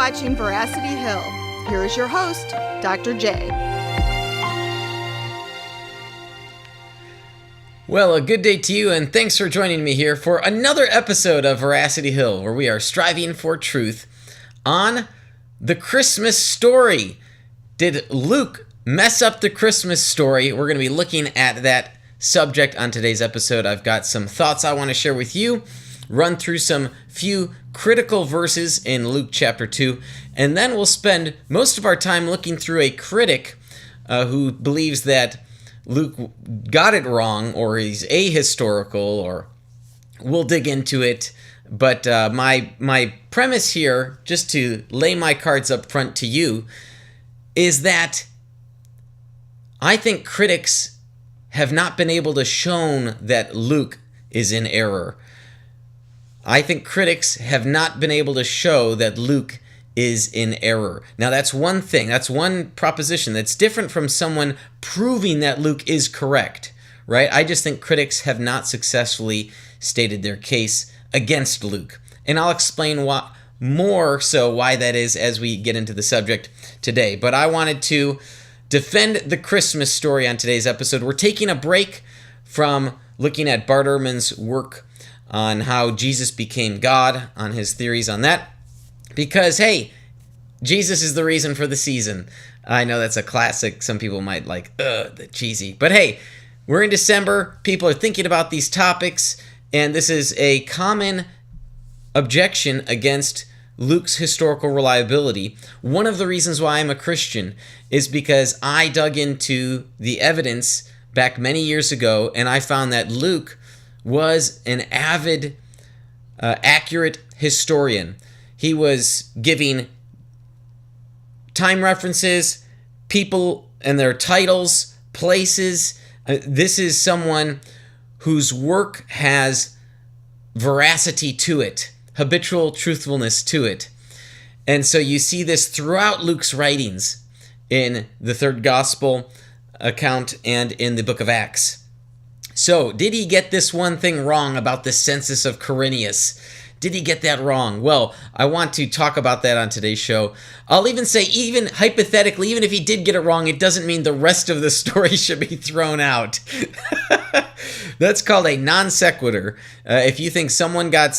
watching Veracity Hill. Here is your host, Dr. J. Well, a good day to you, and thanks for joining me here for another episode of Veracity Hill, where we are striving for truth on the Christmas story. Did Luke mess up the Christmas story? We're going to be looking at that subject on today's episode. I've got some thoughts I want to share with you, run through some few critical verses in Luke chapter 2, and then we'll spend most of our time looking through a critic who believes that Luke got it wrong, or he's ahistorical, or we'll dig into it. But my premise here, just to lay my cards up front to you, is that I think critics have not been able to show that Luke is in error. I think critics have not been able to show that Luke is in error. Now that's one thing, that's one proposition that's different from someone proving that Luke is correct, right? I just think critics have not successfully stated their case against Luke. And I'll explain why that is as we get into the subject today. But I wanted to defend the Christmas story on today's episode. We're taking a break from looking at Bart Ehrman's work on how Jesus became God, on his theories on that, because, hey, Jesus is the reason for the season. I know that's a classic. Some people might like, the cheesy. But hey, we're in December. People are thinking about these topics, and this is a common objection against Luke's historical reliability. One of the reasons why I'm a Christian is because I dug into the evidence back many years ago, and I found that Luke was an avid, accurate historian. He was giving time references, people and their titles, places. This is someone whose work has veracity to it, habitual truthfulness to it. And so you see this throughout Luke's writings in the third gospel account and in the book of Acts. So, did he get this one thing wrong about the census of Quirinius? Did he get that wrong? Well, I want to talk about that on today's show. I'll even say, even hypothetically, even if he did get it wrong, it doesn't mean the rest of the story should be thrown out. That's called a non sequitur. If you think someone got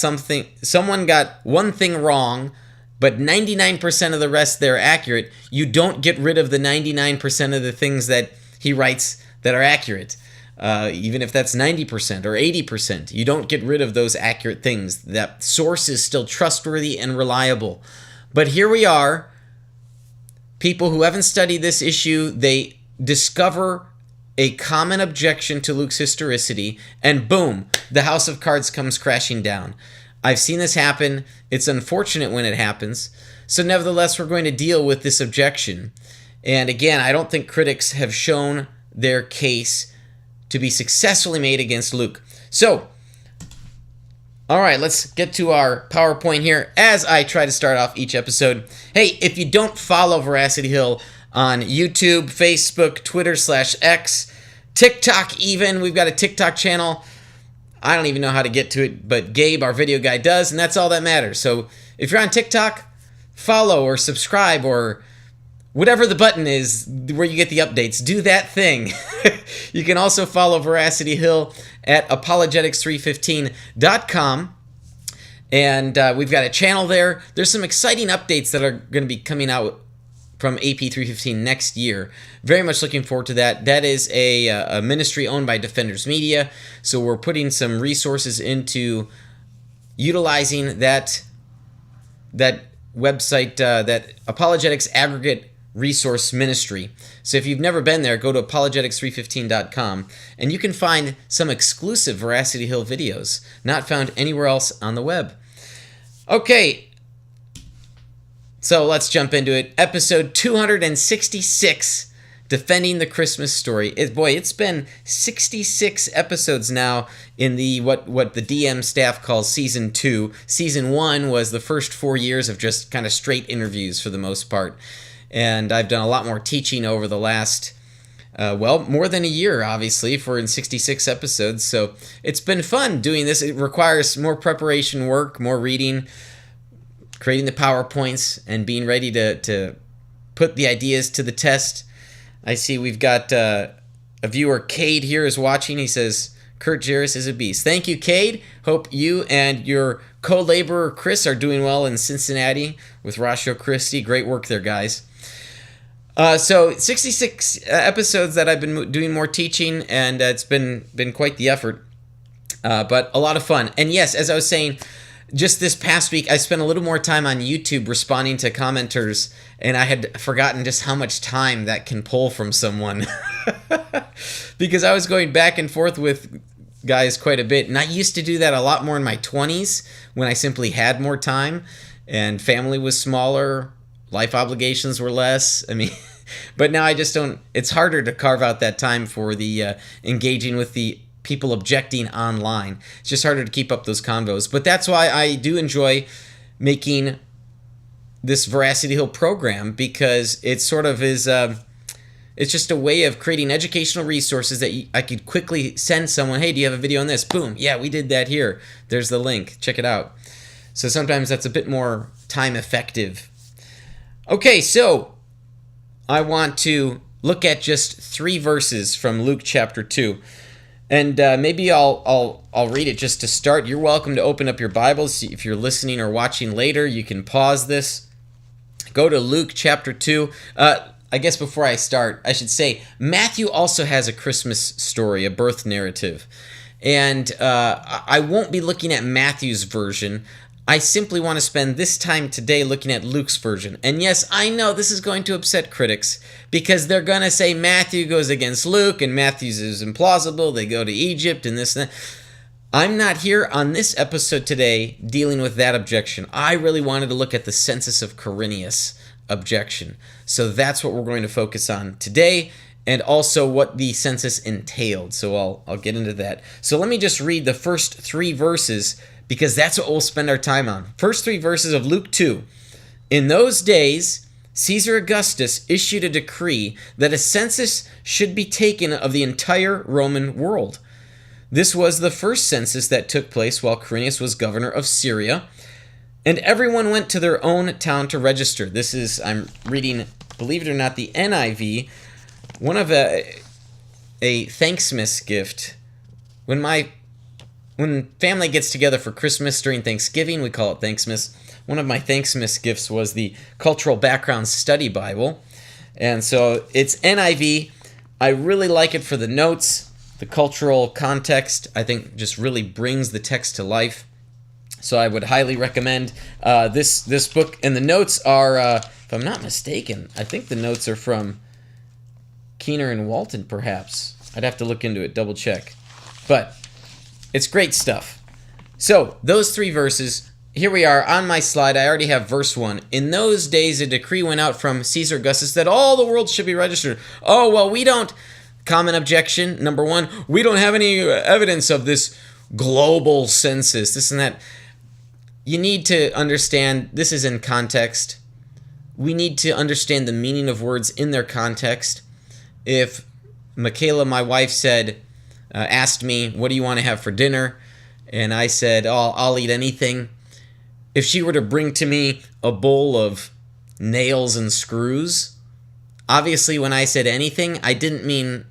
one thing wrong, but 99% of the rest they're accurate, you don't get rid of the 99% of the things that he writes that are accurate. Even if that's 90% or 80%, you don't get rid of those accurate things. That source is still trustworthy and reliable. But here we are, people who haven't studied this issue, they discover a common objection to Luke's historicity, and boom, the house of cards comes crashing down. I've seen this happen. It's unfortunate when it happens. So nevertheless, we're going to deal with this objection. And again, I don't think critics have shown their case to be successfully made against Luke. So, all right, let's get to our PowerPoint here as I try to start off each episode. Hey, if you don't follow Veracity Hill on YouTube, Facebook, Twitter /X, TikTok even, we've got a TikTok channel. I don't even know how to get to it, but Gabe, our video guy, does, and that's all that matters. So if you're on TikTok, follow or subscribe or whatever the button is where you get the updates, do that thing. You can also follow Veracity Hill at apologetics315.com. And we've got a channel there. There's some exciting updates that are going to be coming out from AP 315 next year. Very much looking forward to that. That is a ministry owned by Defenders Media. So we're putting some resources into utilizing that website, that Apologetics Aggregate Resource Ministry. So if you've never been there, go to apologetics315.com and you can find some exclusive Veracity Hill videos not found anywhere else on the web. Okay, so let's jump into it. Episode 266, Defending the Christmas Story. It's been 66 episodes now in the what the DM staff calls Season 2. Season 1 was the first 4 years of just kind of straight interviews for the most part. And I've done a lot more teaching over the last, more than a year, obviously, in 66 episodes. So it's been fun doing this. It requires more preparation work, more reading, creating the PowerPoints and being ready to put the ideas to the test. I see we've got a viewer, Cade, here is watching. He says, Kurt Jarris is a beast. Thank you, Cade. Hope you and your co-laborer, Chris, are doing well in Cincinnati with Ratio Christi. Great work there, guys. So 66 episodes that I've been doing more teaching, and it's been quite the effort, but a lot of fun. And yes, as I was saying, just this past week, I spent a little more time on YouTube responding to commenters, and I had forgotten just how much time that can pull from someone. Because I was going back and forth with guys quite a bit, and I used to do that a lot more in my 20s when I simply had more time, and family was smaller, life obligations were less. I mean, but now I just don't, it's harder to carve out that time for the engaging with the people objecting online. It's just harder to keep up those convos. But that's why I do enjoy making this Veracity Hill program, because it sort of is, it's just a way of creating educational resources that I could quickly send someone, hey, do you have a video on this? Boom, yeah, we did that here. There's the link, check it out. So sometimes that's a bit more time effective. Okay, so I want to look at just 3 verses from Luke chapter 2. And maybe I'll read it just to start. You're welcome to open up your Bibles. If you're listening or watching later, you can pause this. Go to Luke chapter 2. I guess before I start, I should say Matthew also has a Christmas story, a birth narrative. And I won't be looking at Matthew's version. I simply want to spend this time today looking at Luke's version. And yes, I know this is going to upset critics, because they're going to say Matthew goes against Luke and Matthew's is implausible. They go to Egypt and this and that. I'm not here on this episode today dealing with that objection. I really wanted to look at the Census of Quirinius objection. So that's what we're going to focus on today, and also what the census entailed. So I'll get into that. So let me just read the first 3 verses, because that's what we'll spend our time on. First 3 verses of Luke 2. In those days, Caesar Augustus issued a decree that a census should be taken of the entire Roman world. This was the first census that took place while Quirinius was governor of Syria, and everyone went to their own town to register. This is, I'm reading, believe it or not, the NIV, one of a Thanksmas gift. When family gets together for Christmas during Thanksgiving, we call it Thanksmas. One of my Thanksmas gifts was the Cultural Background Study Bible. And so it's NIV. I really like it for the notes. The cultural context, I think, just really brings the text to life. So I would highly recommend this book. And the notes are, if I'm not mistaken, I think the notes are from Keener and Walton, perhaps. I'd have to look into it, double check. But it's great stuff. So, those 3 verses, here we are on my slide. I already have verse 1. In those days, a decree went out from Caesar Augustus that all the world should be registered. Oh, well, we don't. Common objection, number 1, we don't have any evidence of this global census, this and that. You need to understand this is in context. We need to understand the meaning of words in their context. If Michaela, my wife, asked me, what do you want to have for dinner? And I said, oh, I'll eat anything. If she were to bring to me a bowl of nails and screws, obviously when I said anything, I didn't mean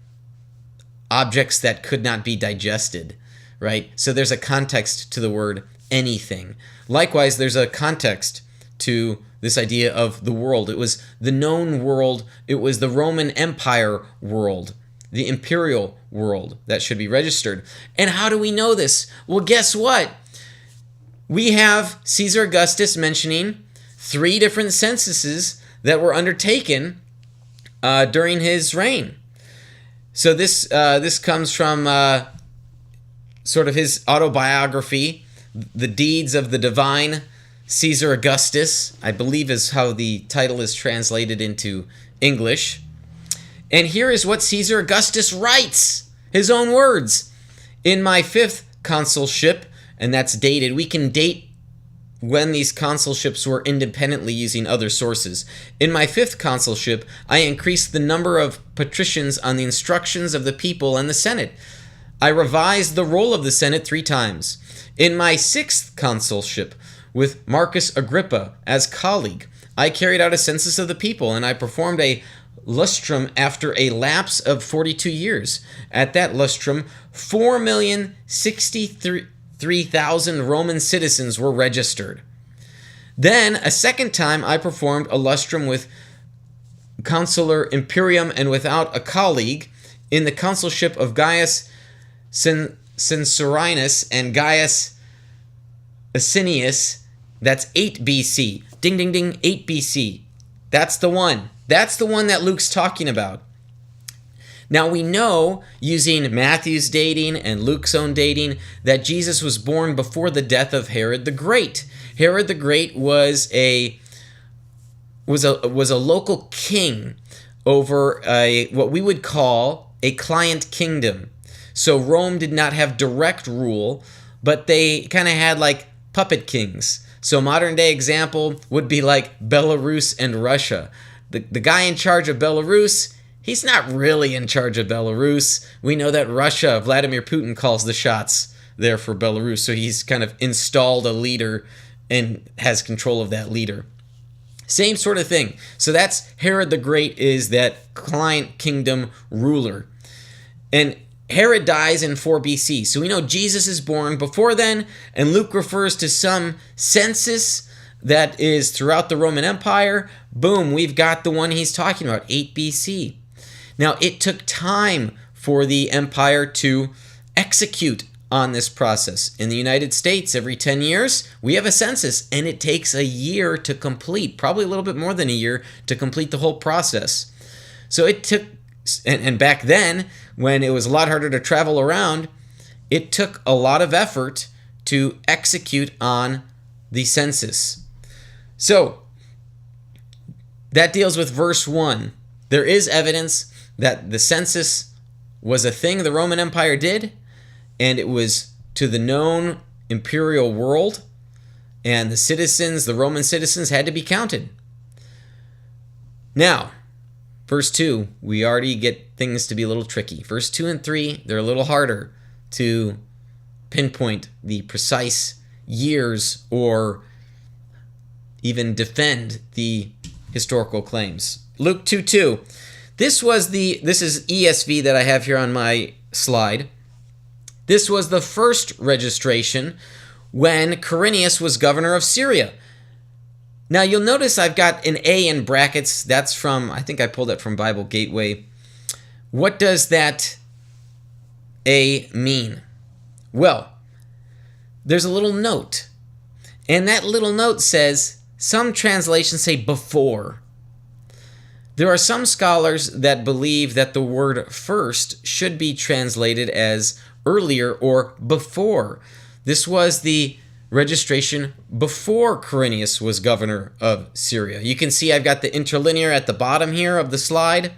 objects that could not be digested, right? So there's a context to the word anything. Likewise, there's a context to this idea of the world. It was the known world. It was the Roman Empire world, the imperial world that should be registered. And how do we know this? Well, guess what? We have Caesar Augustus mentioning 3 different censuses that were undertaken during his reign. So this comes from sort of his autobiography, The Deeds of the Divine Caesar Augustus, I believe is how the title is translated into English. And here is what Caesar Augustus writes, his own words. In my 5th consulship, and that's dated, we can date when these consulships were independently using other sources. In my 5th consulship, I increased the number of patricians on the instructions of the people and the Senate. I revised the roll of the Senate 3 times. In my 6th consulship, with Marcus Agrippa as colleague. I carried out a census of the people, and I performed a lustrum after a lapse of 42 years. At that lustrum, 4,063,000 Roman citizens were registered. Then, a second time, I performed a lustrum with Consular Imperium and without a colleague in the consulship of Gaius Censorinus and Gaius Asinius. That's 8 BC. Ding, ding, ding, 8 BC. That's the one. That's the one that Luke's talking about. Now we know, using Matthew's dating and Luke's own dating, that Jesus was born before the death of Herod the Great. Herod the Great was a local king over what we would call a client kingdom. So Rome did not have direct rule, but they kind of had like puppet kings. So modern day example would be like Belarus and Russia. The guy in charge of Belarus, he's not really in charge of Belarus. We know that Russia, Vladimir Putin, calls the shots there for Belarus. So he's kind of installed a leader and has control of that leader. Same sort of thing. So that's Herod the Great, is that client kingdom ruler. And Herod dies in 4 BC. So we know Jesus is born before then, and Luke refers to some census that is throughout the Roman Empire. Boom, we've got the one he's talking about, 8 BC. Now, it took time for the empire to execute on this process. In the United States, every 10 years, we have a census, and it takes a year to complete, probably a little bit more than a year to complete the whole process. So it took, and back then, when it was a lot harder to travel around, it took a lot of effort to execute on the census. So, that deals with verse 1. There is evidence that the census was a thing the Roman Empire did, and it was to the known imperial world, and the citizens, the Roman citizens, had to be counted. Now, verse 2, we already get things to be a little tricky. Verse 2 and 3, they're a little harder to pinpoint the precise years or even defend the historical claims. Luke 2:2. This is ESV that I have here on my slide. This was the first registration when Quirinius was governor of Syria. Now you'll notice I've got an A in brackets. That's from, I think I pulled that from Bible Gateway. What does that A mean? Well, there's a little note. And that little note says, some translations say before. There are some scholars that believe that the word first should be translated as earlier or before. This was the registration before Quirinius was governor of Syria. You can see I've got the interlinear at the bottom here of the slide.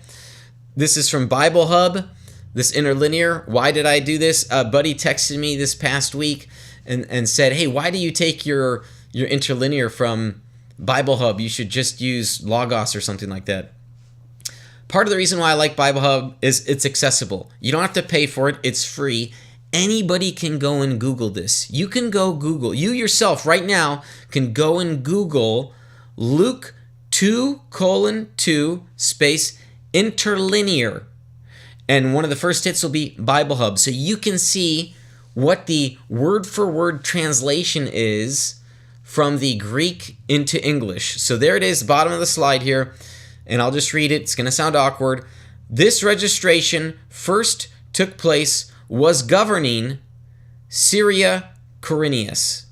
This is from Bible Hub, this interlinear. Why did I do this? A buddy texted me this past week and said, hey, why do you take your interlinear from Bible Hub? You should just use Logos or something like that. Part of the reason why I like Bible Hub is it's accessible. You don't have to pay for it. It's free. Anybody can go and Google this. You can go Google. You yourself right now can go and Google Luke 2:2 space interlinear. And one of the first hits will be Bible Hub. So you can see what the word-for-word translation is from the Greek into English. So there it is, bottom of the slide here. And I'll just read it. It's going to sound awkward. This registration first took place was governing Syria Quirinius.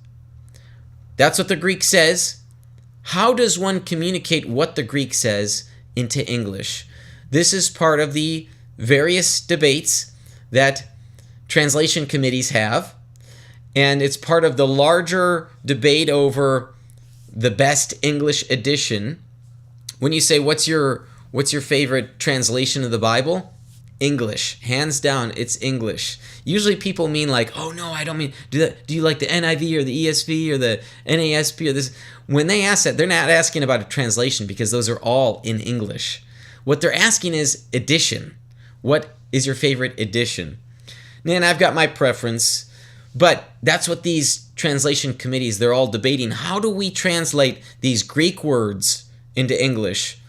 That's what the Greek says. How does one communicate what the Greek says into English? This is part of the various debates that translation committees have, and it's part of the larger debate over the best English edition. When you say, what's your favorite translation of the Bible? English. Hands down, it's English. Usually people mean like, oh no, I don't mean, do you like the NIV or the ESV or the NASB or this? When they ask that, they're not asking about a translation because those are all in English. What they're asking is edition. What is your favorite edition? And I've got my preference, But that's what these translation committees, they're all debating. How do we translate these Greek words into English?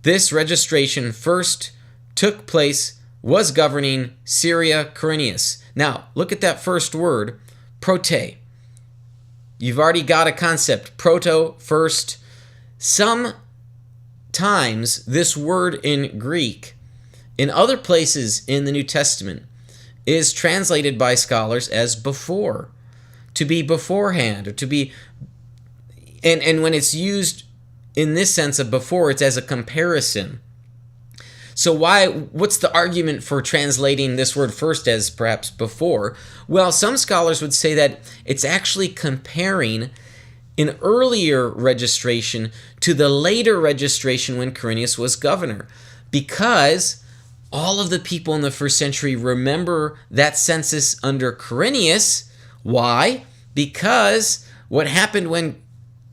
This registration first took place, was governing Syria, Quirinius. Now, look at that first word, prote. You've already got a concept, proto, first. Sometimes this word in Greek, in other places in the New Testament, is translated by scholars as before, to be beforehand, or to be, and when it's used in this sense of before, it's as a comparison. So what's the argument for translating this word first as perhaps before? Well, some scholars would say that it's actually comparing an earlier registration to the later registration when Quirinius was governor, because all of the people in the first century remember that census under Quirinius. Why? Because what happened when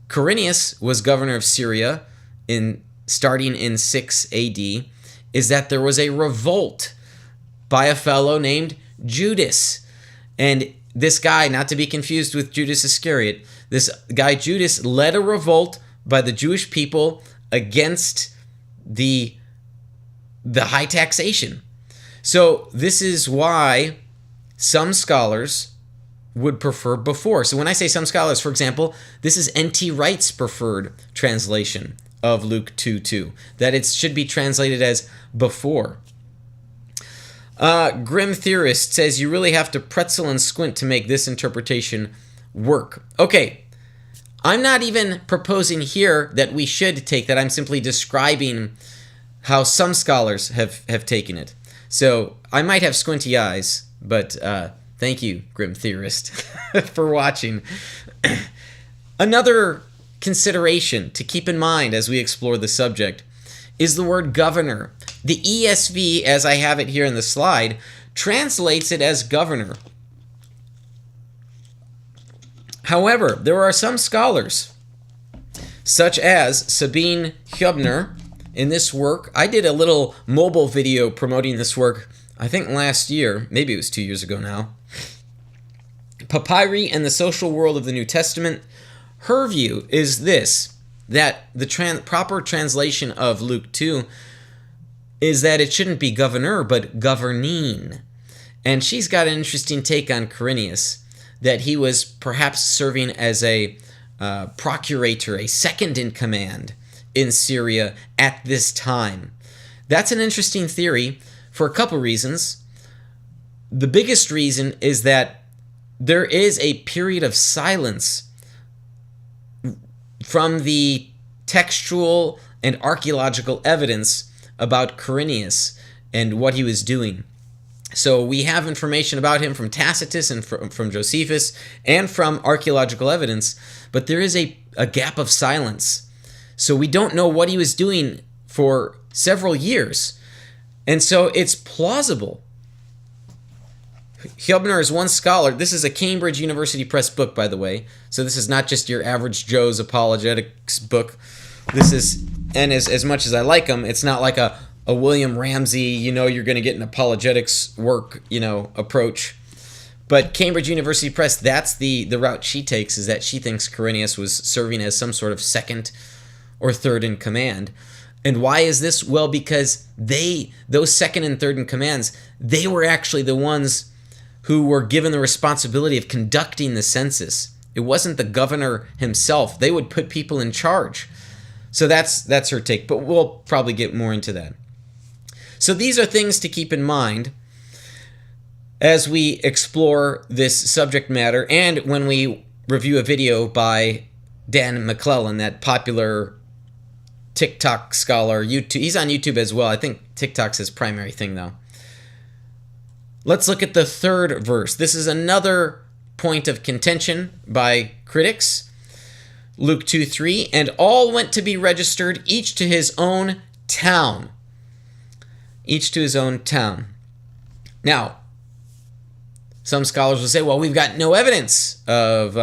Quirinius was governor of Syria starting in 6 AD is that there was a revolt by a fellow named Judas. And this guy, not to be confused with Judas Iscariot, this guy Judas led a revolt by the Jewish people against the high taxation. So this is why some scholars would prefer before. So when I say some scholars, for example, this is N.T. Wright's preferred translation of Luke 2:2, that it should be translated as before. Grim Theorist says you really have to pretzel and squint to make this interpretation work. Okay, I'm not even proposing here that we should take that. I'm simply describing how some scholars have taken it. So I might have squinty eyes, but thank you, Grim Theorist, for watching. Another consideration to keep in mind as we explore the subject is the word governor. The ESV, as I have it here in the slide, translates it as governor. However, there are some scholars, such as Sabine Hübner, in this work. I did a little mobile video promoting this work, I think last year, maybe it was 2 years ago now. Papyri and the Social World of the New Testament. Her view is this, that the proper translation of Luke 2 is that it shouldn't be governor, but governing. And she's got an interesting take on Quirinius, that he was perhaps serving as a procurator, a second in command in Syria at this time. That's an interesting theory for a couple reasons. The biggest reason is that there is a period of silence from the textual and archaeological evidence about Quirinius and what he was doing. So we have information about him from Tacitus and from Josephus and from archaeological evidence, but there is a gap of silence. So we don't know what he was doing for several years. And so it's plausible. Hübner is one scholar. This is a Cambridge University Press book, by the way. So this is not just your average Joe's apologetics book. This is, and as much as I like them, it's not like a William Ramsey, you're going to get an apologetics work, approach. But Cambridge University Press, that's the route she takes, is that she thinks Quirinius was serving as some sort of second or third in command. And why is this? Well, because those second and third in commands, they were actually the ones who were given the responsibility of conducting the census. It wasn't the governor himself. They would put people in charge. So that's her take, but we'll probably get more into that. So these are things to keep in mind as we explore this subject matter and when we review a video by Dan McClelland, that popular TikTok scholar. He's on YouTube as well. I think TikTok's his primary thing, though. Let's look at the third verse. This is another point of contention by critics. Luke 2:3, and all went to be registered, each to his own town. Each to his own town. Now, some scholars will say, well, we've got no evidence of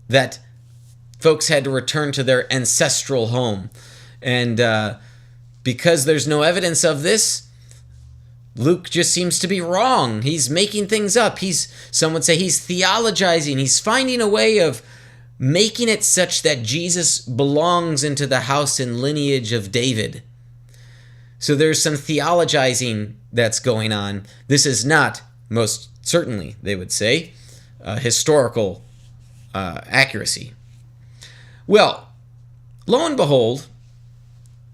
that folks had to return to their ancestral home. And because there's no evidence of this, Luke just seems to be wrong. He's making things up. Some would say he's theologizing. He's finding a way of making it such that Jesus belongs into the house and lineage of David. So there's some theologizing that's going on. This is not, most certainly, they would say, historical accuracy. Well, lo and behold,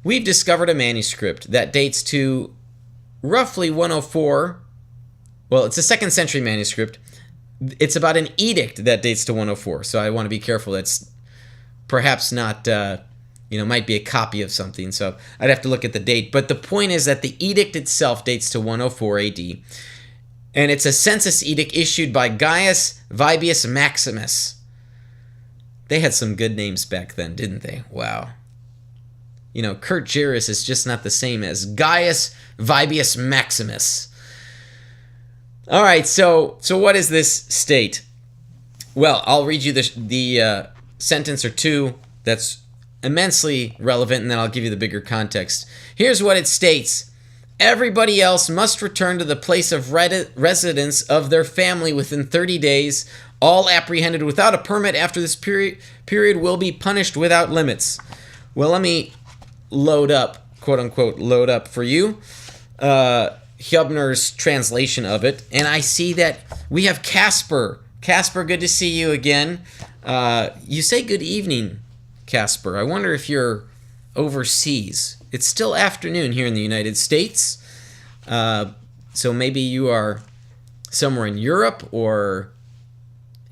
we've discovered a manuscript that dates to roughly 104. Well, it's a 2nd century manuscript. It's about an edict that dates to 104, so I want to be careful. That's perhaps not, might be a copy of something, so I'd have to look at the date. But the point is that the edict itself dates to 104 AD, and it's a census edict issued by Gaius Vibius Maximus. They had some good names back then, didn't they? Wow. Kurt Jarris is just not the same as Gaius Vibius Maximus. All right, so what does this state? Well, I'll read you the sentence or two that's immensely relevant, and then I'll give you the bigger context. Here's what it states. Everybody else must return to the place of residence of their family within 30 days. All apprehended without a permit after this period will be punished without limits. Well, let me load up, quote-unquote, load up for you Hubner's translation of it, and I see that we have Casper. Casper, good to see you again. You say good evening, Casper. I wonder if you're overseas. It's still afternoon here in the United States, so maybe you are somewhere in Europe or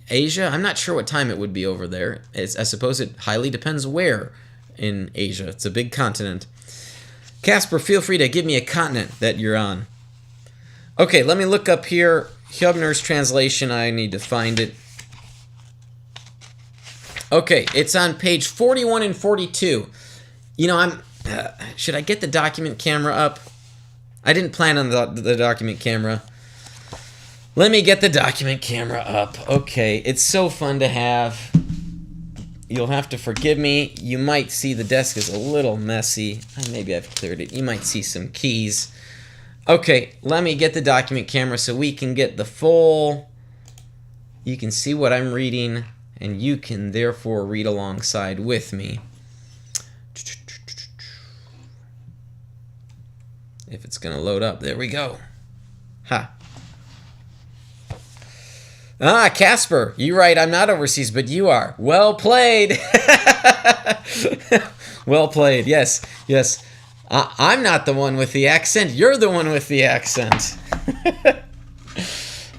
Asia. I'm not sure what time it would be over there. I suppose it highly depends where in Asia. It's a big continent. Casper, feel free to give me a continent that you're on. Okay, let me look up here Hubner's translation. I need to find it. Okay, it's on page 41 and 42. Should I get the document camera up? I didn't plan on the document camera. Let me get the document camera up. Okay, it's so fun to have. You'll have to forgive me. You might see the desk is a little messy. Maybe I've cleared it. You might see some keys. Okay, let me get the document camera so we can get the full... You can see what I'm reading, and you can therefore read alongside with me. If it's going to load up. There we go. Ha. Casper, you're right. I'm not overseas, but you are. Well played. Well played. Yes. I'm not the one with the accent. You're the one with the accent.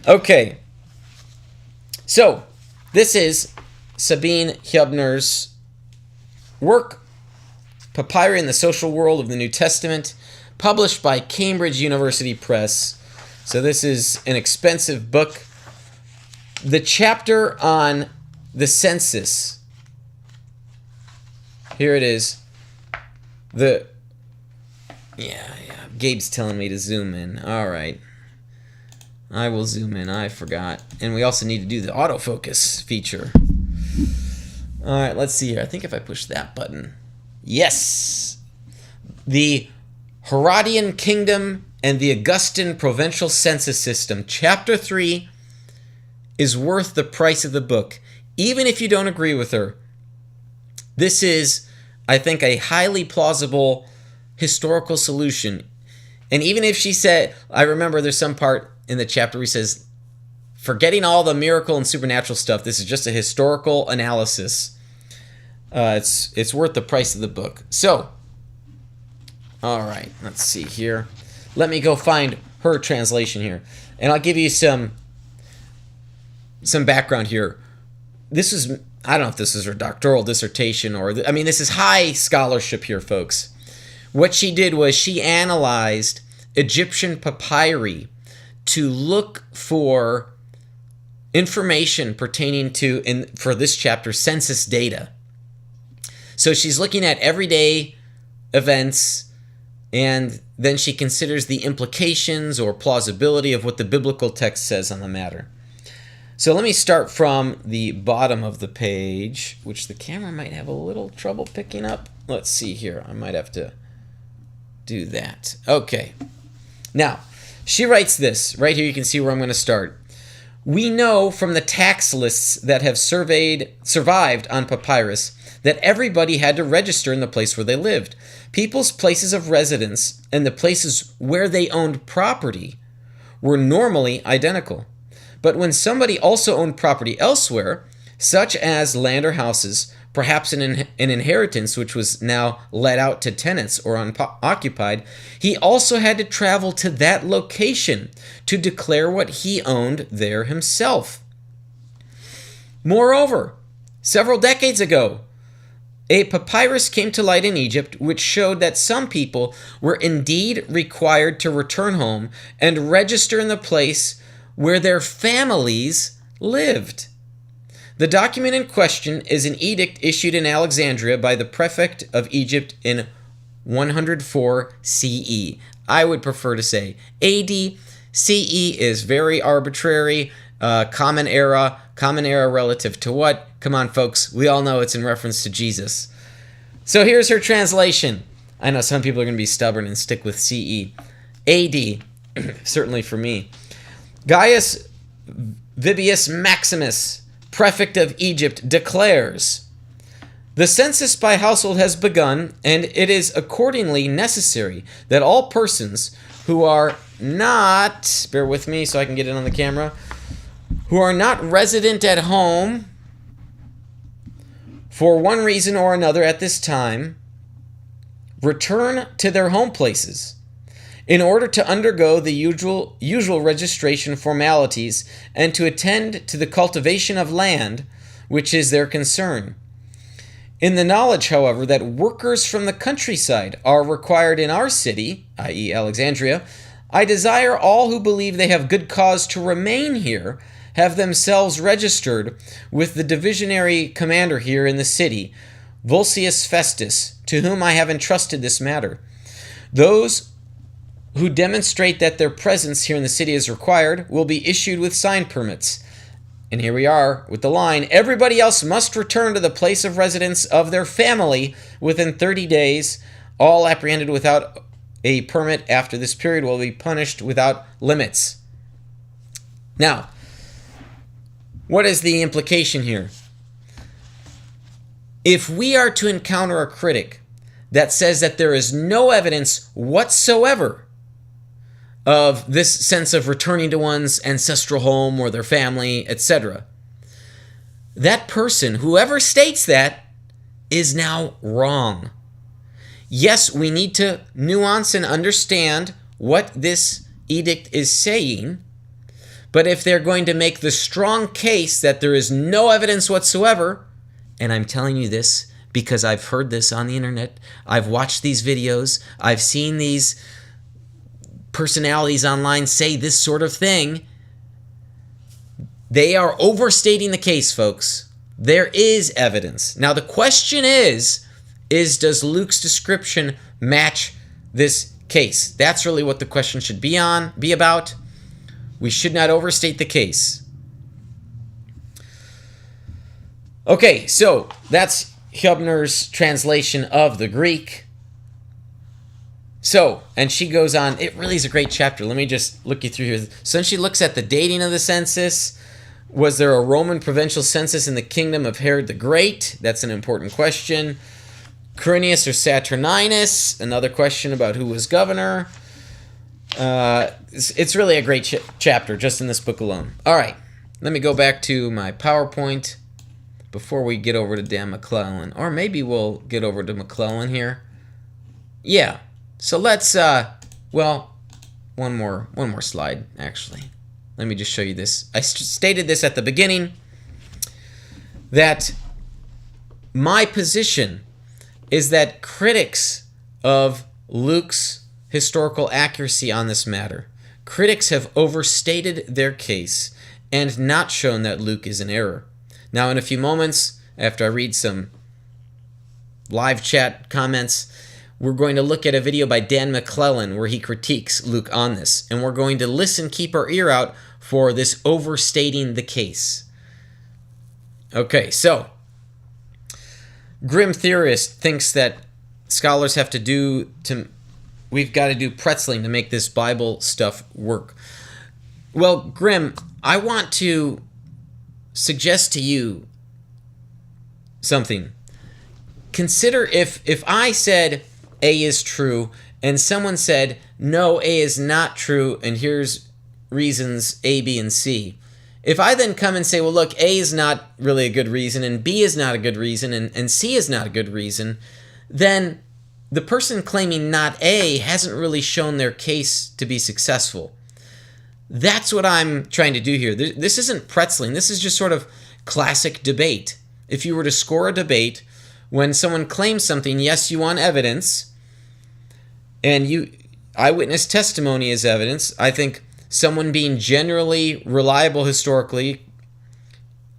Okay. So, this is Sabine Hubner's work, Papyri in the Social World of the New Testament, published by Cambridge University Press. So this is an expensive book. The chapter on the census. Here it is. Gabe's telling me to zoom in. All right. I will zoom in. I forgot. And we also need to do the autofocus feature. All right, let's see here. I think if I push that button. Yes. The Herodian Kingdom and the Augustan Provincial Census System. Chapter 3 is worth the price of the book, even if you don't agree with her. This is, I think, a highly plausible historical solution. And even if she said, I remember there's some part in the chapter where he says, forgetting all the miracle and supernatural stuff, this is just a historical analysis. It's worth the price of the book. So, all right, let's see here. Let me go find her translation here. And I'll give you some background here. This is, I don't know if this is her doctoral dissertation or, this is high scholarship here, folks. What she did was she analyzed Egyptian papyri to look for information pertaining to, for this chapter, census data. So she's looking at everyday events, and then she considers the implications or plausibility of what the biblical text says on the matter. So let me start from the bottom of the page, which the camera might have a little trouble picking up. Let's see here. I might have to do that. Okay. Now, She writes this. Right here you can see where I'm going to start. We know from the tax lists that have survived on papyrus that everybody had to register in the place where they lived. People's places of residence and the places where they owned property were normally identical. But when somebody also owned property elsewhere, such as land or houses, perhaps an inheritance which was now let out to tenants or unoccupied, he also had to travel to that location to declare what he owned there himself. Moreover, several decades ago, a papyrus came to light in Egypt which showed that some people were indeed required to return home and register in the place where their families lived. The document in question is an edict issued in Alexandria by the prefect of Egypt in 104 CE. I would prefer to say AD. CE is very arbitrary. Common era relative to what? Come on, folks. We all know it's in reference to Jesus. So here's her translation. I know some people are going to be stubborn and stick with CE. AD, certainly for me. Gaius Vibius Maximus, prefect of Egypt, declares, the census by household has begun, and it is accordingly necessary that all persons who are not, bear with me so I can get it on the camera, who are not resident at home for one reason or another at this time, return to their home places in order to undergo the usual registration formalities and to attend to the cultivation of land, which is their concern. In the knowledge, however, that workers from the countryside are required in our city, i.e. Alexandria, I desire all who believe they have good cause to remain here have themselves registered with the divisionary commander here in the city, Vulcius Festus, to whom I have entrusted this matter. Those who demonstrate that their presence here in the city is required will be issued with sign permits. And here we are with the line, everybody else must return to the place of residence of their family within 30 days. All apprehended without a permit after this period will be punished without limits. Now, what is the implication here? If we are to encounter a critic that says that there is no evidence whatsoever of this sense of returning to one's ancestral home or their family, etc., that person, whoever states that, is now wrong. Yes, we need to nuance and understand what this edict is saying, but if they're going to make the strong case that there is no evidence whatsoever, and I'm telling you this because I've heard this on the internet, I've watched these videos, I've seen these personalities online say this sort of thing, they are overstating the case, folks. There is evidence. Now the question is does Luke's description match this case? That's really what the question should be about. We should not overstate the case. Okay, so that's Hübner's translation of the Greek. So, and she goes on, it really is a great chapter. Let me just look you through here. So then she looks at the dating of the census. Was there a Roman provincial census in the kingdom of Herod the Great? That's an important question. Quirinius or Saturninus? Another question about who was governor. It's really a great chapter just in this book alone. All right, let me go back to my PowerPoint before we get over to Dan McClelland. Or maybe we'll get over to McClelland here. Yeah. So let's, well, one more slide, actually. Let me just show you this. I stated this at the beginning, that my position is that critics of Luke's historical accuracy on this matter, critics have overstated their case and not shown that Luke is in error. Now, in a few moments, after I read some live chat comments, we're going to look at a video by Dan McClelland where he critiques Luke on this. And we're going to listen, keep our ear out for this overstating the case. Okay, so Grim Theorist thinks that scholars have to we've got to do Pretzel-ing to make this Bible stuff work. Well, Grim, I want to suggest to you something. Consider if I said A is true and someone said, no, A is not true, and here's reasons A, B, and C. If I then come and say, well, look, A is not really a good reason, and B is not a good reason, and C is not a good reason, then the person claiming not A hasn't really shown their case to be successful. That's what I'm trying to do here. This isn't pretzeling. This is just sort of classic debate. If you were to score a debate, when someone claims something, yes, you want evidence, and eyewitness testimony is evidence. I think someone being generally reliable historically,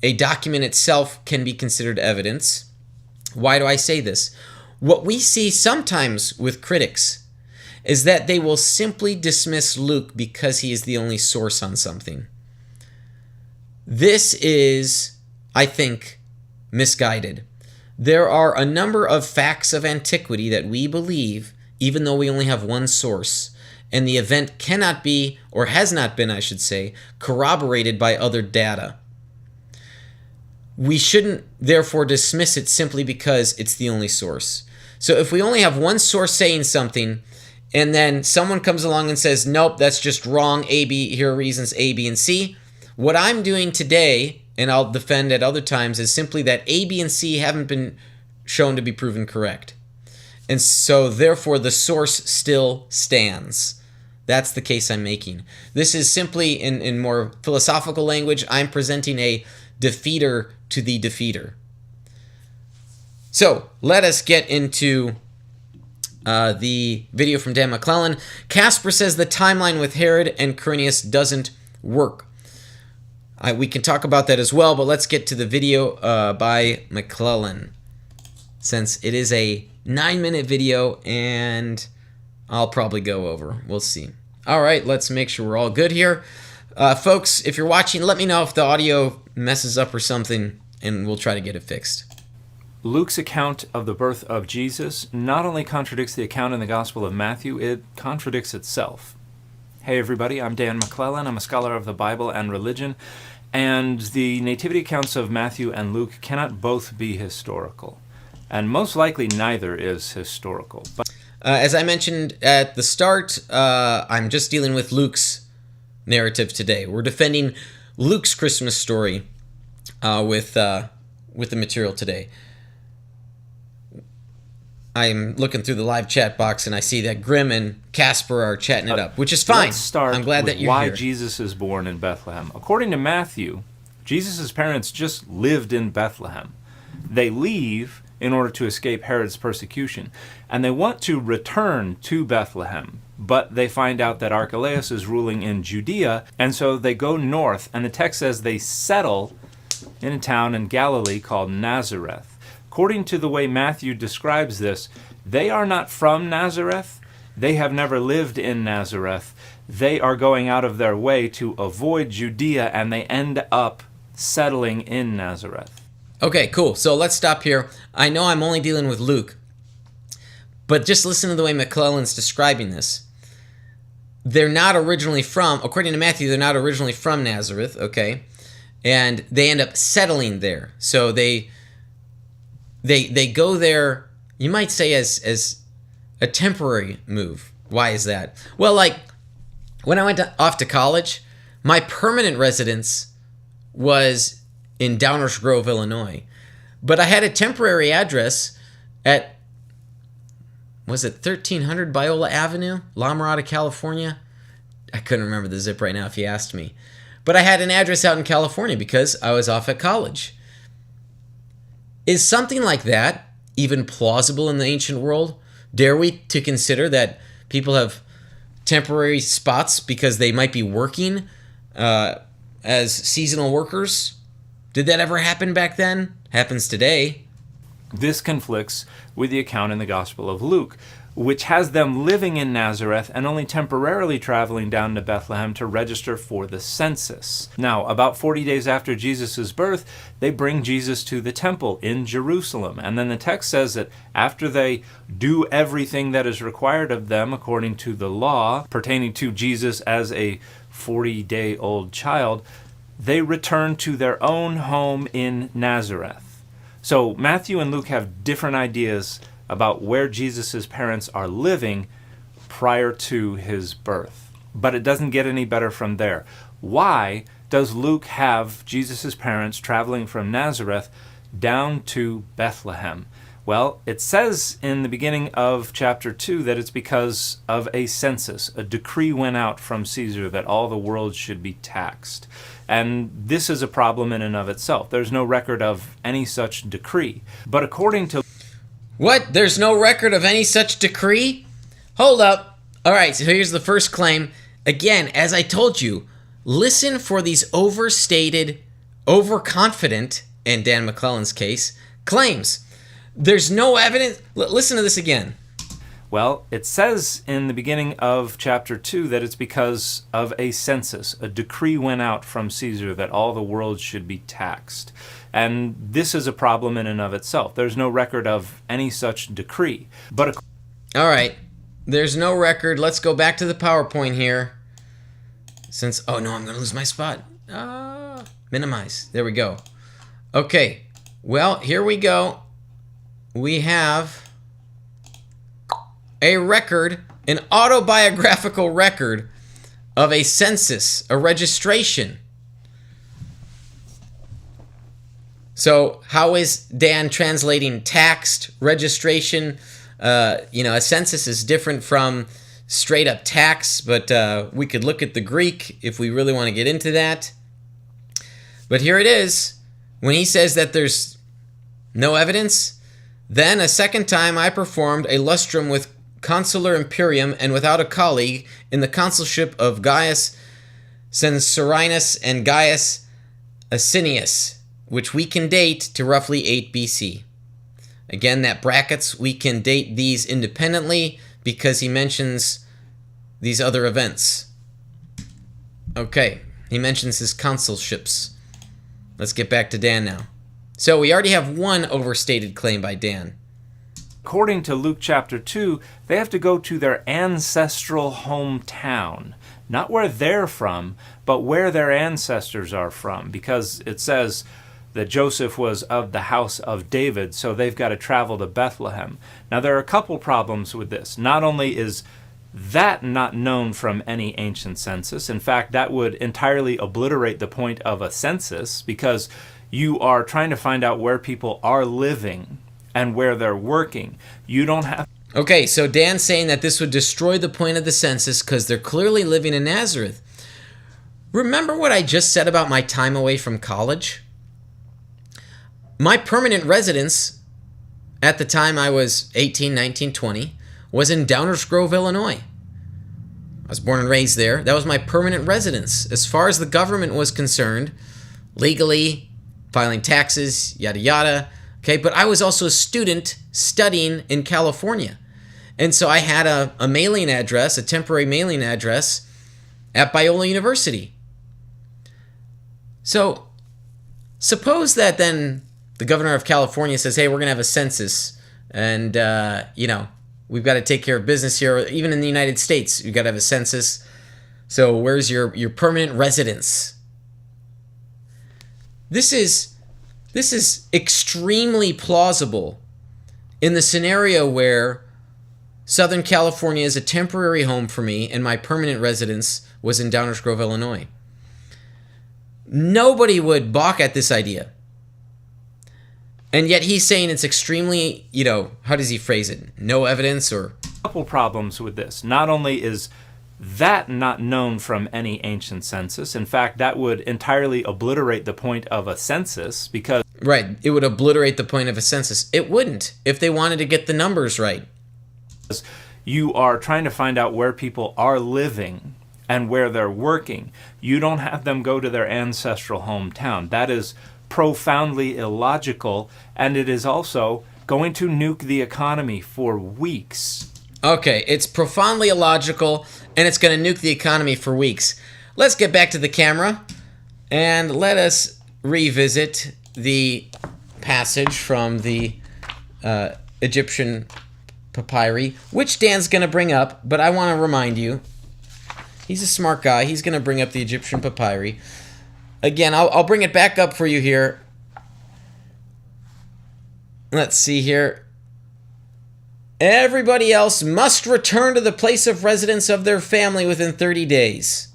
a document itself can be considered evidence. Why do I say this? What we see sometimes with critics is that they will simply dismiss Luke because he is the only source on something. This is, I think, misguided. There are a number of facts of antiquity that we believe, even though we only have one source, and the event cannot be, or has not been, I should say, corroborated by other data. We shouldn't, therefore, dismiss it simply because it's the only source. So if we only have one source saying something, and then someone comes along and says, nope, that's just wrong, A, B, here are reasons A, B, and C, what I'm doing today, and I'll defend at other times, is simply that A, B, and C haven't been shown to be proven correct. And so, therefore, the source still stands. That's the case I'm making. This is simply, in more philosophical language, I'm presenting a defeater to the defeater. So, let us get into the video from Dan McClelland. Casper says the timeline with Herod and Quirinius doesn't work. We can talk about that as well, but let's get to the video by McClelland, since it is a 9-minute video, and I'll probably go over. We'll see. All right, let's make sure we're all good here. Folks, if you're watching, let me know if the audio messes up or something, and we'll try to get it fixed. Luke's account of the birth of Jesus not only contradicts the account in the Gospel of Matthew, it contradicts itself. Hey everybody, I'm Dan McClelland. I'm a scholar of the Bible and religion, and the nativity accounts of Matthew and Luke cannot both be historical, and most likely neither is historical. But as I mentioned at the start, I'm just dealing with Luke's narrative today. We're defending Luke's Christmas story with the material today. I'm looking through the live chat box and I see that Grim and Casper are chatting it up, which is fine. Let's start I'm glad with that you're why here. Jesus is born in Bethlehem. According to Matthew, Jesus' parents just lived in Bethlehem. They leave in order to escape Herod's persecution, and they want to return to Bethlehem, but they find out that Archelaus is ruling in Judea, and so they go north, and the text says they settle in a town in Galilee called Nazareth. According to the way Matthew describes this, they are not from Nazareth. They have never lived in Nazareth. They are going out of their way to avoid Judea, and they end up settling in Nazareth. Okay, cool. So let's stop here. I know I'm only dealing with Luke, but just listen to the way McClelland's describing this. They're not originally from, according to Matthew, they're not originally from Nazareth, okay? And they end up settling there. So they go there, you might say, as a temporary move. Why is that? Well, like, when I went off to college, my permanent residence was in Downers Grove, Illinois. But I had a temporary address at, was it 1300 Biola Avenue, La Mirada, California? I couldn't remember the zip right now if you asked me. But I had an address out in California because I was off at college. Is something like that even plausible in the ancient world? Dare we to consider that people have temporary spots because they might be working as seasonal workers? Did that ever happen back then? Happens today. This conflicts with the account in the Gospel of Luke, which has them living in Nazareth and only temporarily traveling down to Bethlehem to register for the census. Now, about 40 days after Jesus' birth, they bring Jesus to the temple in Jerusalem. And then the text says that after they do everything that is required of them according to the law pertaining to Jesus as a 40-day-old child, they return to their own home in Nazareth. So Matthew and Luke have different ideas about where Jesus' parents are living prior to his birth. But it doesn't get any better from there. Why does Luke have Jesus' parents traveling from Nazareth down to Bethlehem? Well, it says in the beginning of chapter 2 that it's because of a census. A decree went out from Caesar that all the world should be taxed. And this is a problem in and of itself. There's no record of any such decree. But according to... What? There's no record of any such decree? Hold up. All right, so here's the first claim. Again, as I told you, listen for these overstated, overconfident, in Dan McClelland's case, claims. There's no evidence. Listen to this again. Well, it says in the beginning of chapter 2 that it's because of a census. A decree went out from Caesar that all the world should be taxed. And this is a problem in and of itself. There's no record of any such decree. But all right, there's no record. Let's go back to the PowerPoint here. Since, oh no, I'm going to lose my spot. Minimize. There we go. Okay, well, here we go. We have a record, an autobiographical record of a census, a registration. So how is Dan translating taxed registration? A census is different from straight up tax, but we could look at the Greek if we really want to get into that. But here it is. When he says that there's no evidence, then a second time I performed a lustrum with consular imperium and without a colleague in the consulship of Gaius Censorinus and Gaius Asinius, which we can date to roughly 8 BC. Again, that brackets, we can date these independently because he mentions these other events. Okay, he mentions his consulships. Let's get back to Dan now. So we already have one overstated claim by Dan. according to Luke chapter 2, they have to go to their ancestral hometown. Not where they're from, but where their ancestors are from, because it says that Joseph was of the house of David, so they've got to travel to Bethlehem. Now, there are a couple problems with this. Not only is that not known from any ancient census, in fact, that would entirely obliterate the point of a census, because you are trying to find out where people are living and where they're working. You don't have... Okay, so Dan's saying that this would destroy the point of the census because they're clearly living in Nazareth. Remember what I just said about my time away from college? My permanent residence at the time I was 18, 19, 20 was in Downers Grove, Illinois. I was born and raised there. That was my permanent residence. As far as the government was concerned, legally, filing taxes, yada yada. Okay, but I was also a student studying in California. And so I had a mailing address, a temporary mailing address at Biola University. So suppose that then the governor of California says, hey, we're going to have a census and, we've got to take care of business here. Even in the United States, you've got to have a census. So where's your permanent residence? This is extremely plausible in the scenario where Southern California is a temporary home for me and my permanent residence was in Downers Grove, Illinois. Nobody would balk at this idea. And yet he's saying it's extremely, how does he phrase it? No evidence or... couple problems with this. Not only is that not known from any ancient census, in fact, that would entirely obliterate the point of a census because... Right, it would obliterate the point of a census. It wouldn't if they wanted to get the numbers right. You are trying to find out where people are living and where they're working. You don't have them go to their ancestral hometown. That is profoundly illogical, and it is also going to nuke the economy for weeks. Okay, it's profoundly illogical, and it's going to nuke the economy for weeks. Let's get back to the camera, and let us revisit the passage from the Egyptian papyri, which Dan's going to bring up, but I want to remind you, he's a smart guy. He's going to bring up the Egyptian papyri. Again, I'll bring it back up for you here. Let's see here. Everybody else must return to the place of residence of their family within 30 days.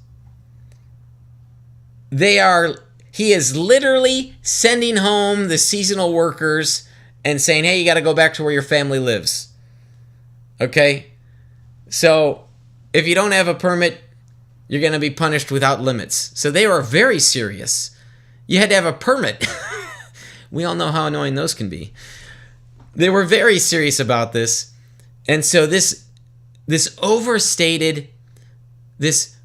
He is literally sending home the seasonal workers and saying, hey, you got to go back to where your family lives. Okay? So, if you don't have a permit, you're going to be punished without limits. So they were very serious. You had to have a permit. We all know how annoying those can be. They were very serious about this. And so this overstated, this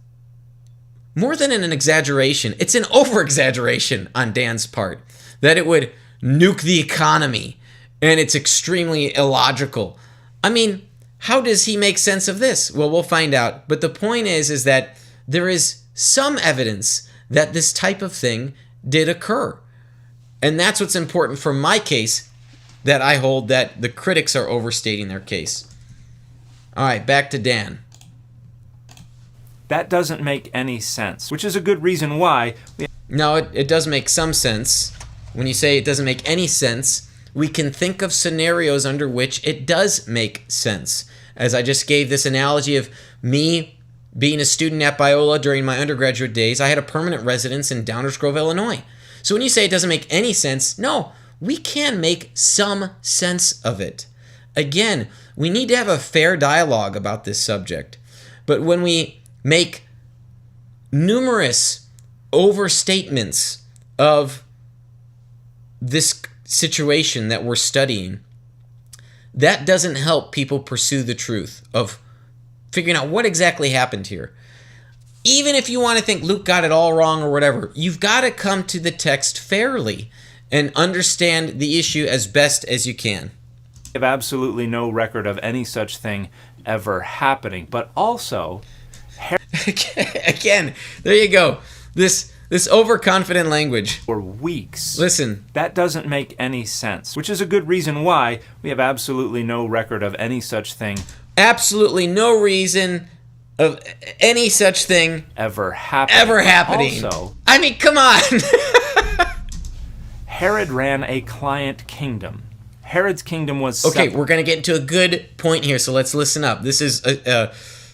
more than an exaggeration, it's an over-exaggeration on Dan's part, that it would nuke the economy, and it's extremely illogical. I mean, how does he make sense of this? Well, we'll find out. But the point is that there is some evidence that this type of thing did occur. And that's what's important for my case, that I hold that the critics are overstating their case. All right, back to Dan. That doesn't make any sense, which is a good reason why. No, it does make some sense. When you say it doesn't make any sense, we can think of scenarios under which it does make sense. As I just gave this analogy of me being a student at Biola during my undergraduate days, I had a permanent residence in Downers Grove, Illinois. So when you say it doesn't make any sense, no, we can make some sense of it. Again, we need to have a fair dialogue about this subject. But when we make numerous overstatements of this situation that we're studying, that doesn't help people pursue the truth of figuring out what exactly happened here. Even if you want to think Luke got it all wrong or whatever, you've got to come to the text fairly and understand the issue as best as you can. We have absolutely no record of any such thing ever happening, but also... Again, there you go. This overconfident language. For weeks. Listen. That doesn't make any sense, which is a good reason why we have absolutely no record of any such thing. Absolutely no reason of any such thing ever happening. Also, I mean, come on. Herod ran a client kingdom. Herod's kingdom was... Okay, we're going to get into a good point here, so let's listen up. This is...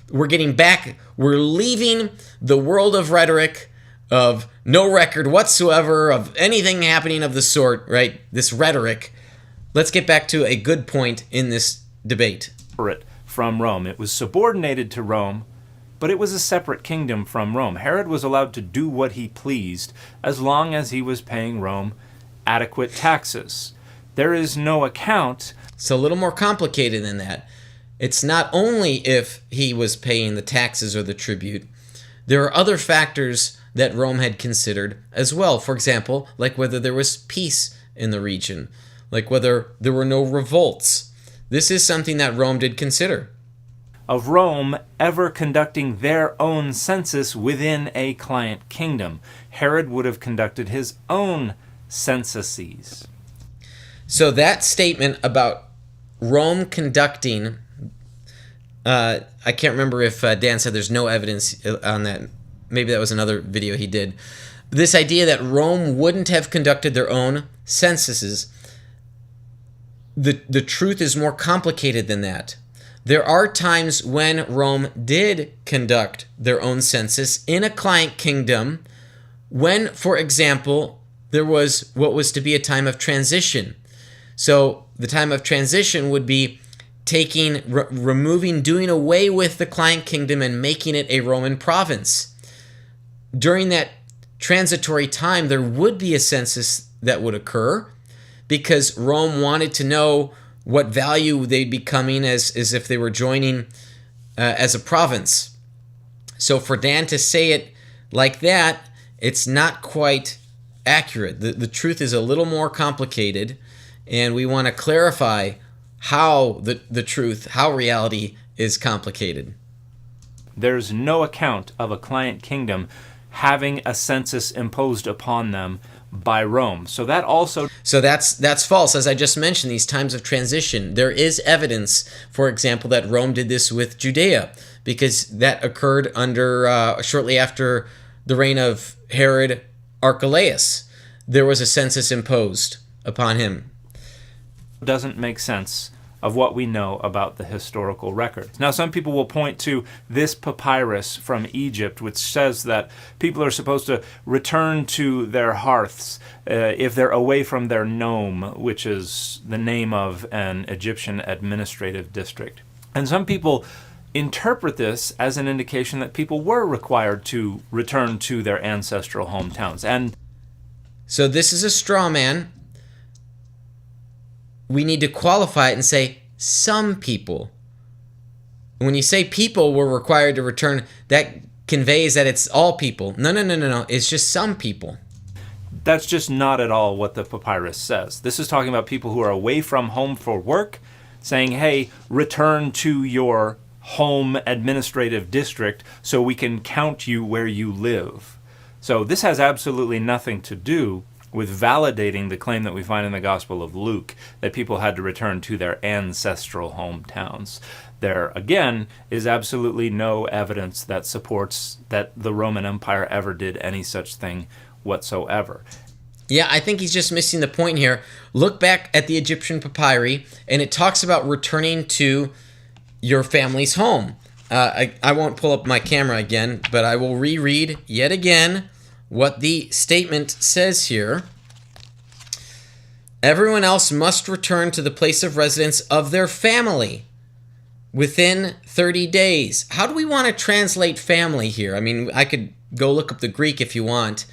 we're getting back... We're leaving the world of rhetoric, of no record whatsoever, of anything happening of the sort, right? This rhetoric. Let's get back to a good point in this debate. From Rome. It was subordinated to Rome, but it was a separate kingdom from Rome. Herod was allowed to do what he pleased as long as he was paying Rome adequate taxes. There is no account. It's a little more complicated than that. It's not only if he was paying the taxes or the tribute. There are other factors that Rome had considered as well. For example, like whether there was peace in the region, like whether there were no revolts. This is something that Rome did consider. Of Rome ever conducting their own census within a client kingdom. Herod would have conducted his own censuses. So that statement about Rome conducting... I can't remember if Dan said there's no evidence on that. Maybe that was another video he did. This idea that Rome wouldn't have conducted their own censuses, the truth is more complicated than that. There are times when Rome did conduct their own census in a client kingdom when, for example, there was what was to be a time of transition. So the time of transition would be removing, doing away with the client kingdom and making it a Roman province. During that transitory time, there would be a census that would occur because Rome wanted to know what value they'd be coming as if they were joining as a province. So for Dan to say it like that, it's not quite accurate. The truth is a little more complicated, and we want to clarify how the truth, how reality is complicated. There's no account of a client kingdom having a census imposed upon them by Rome. So that's false. As I just mentioned, these times of transition, there is evidence, for example, that Rome did this with Judea, because that occurred under shortly after the reign of Herod Archelaus. There was a census imposed upon him. Doesn't make sense of what we know about the historical records. Now, some people will point to this papyrus from Egypt, which says that people are supposed to return to their hearths if they're away from their nome, which is the name of an Egyptian administrative district. And some people interpret this as an indication that people were required to return to their ancestral hometowns. And so this is a straw man. We need to qualify it and say some people. When you say people were required to return, that conveys that it's all people. No. It's just some people. That's just not at all what the papyrus says. This is talking about people who are away from home for work, saying, hey, return to your home administrative district so we can count you where you live. So this has absolutely nothing to do with validating the claim that we find in the Gospel of Luke, that people had to return to their ancestral hometowns. There, again, is absolutely no evidence that supports that the Roman Empire ever did any such thing whatsoever. Yeah, I think he's just missing the point here. Look back at the Egyptian papyri, and it talks about returning to your family's home. I won't pull up my camera again, but I will reread yet again what the statement says here. Everyone else must return to the place of residence of their family within 30 days. How do we want to translate family here? I mean, I could go look up the Greek if you want,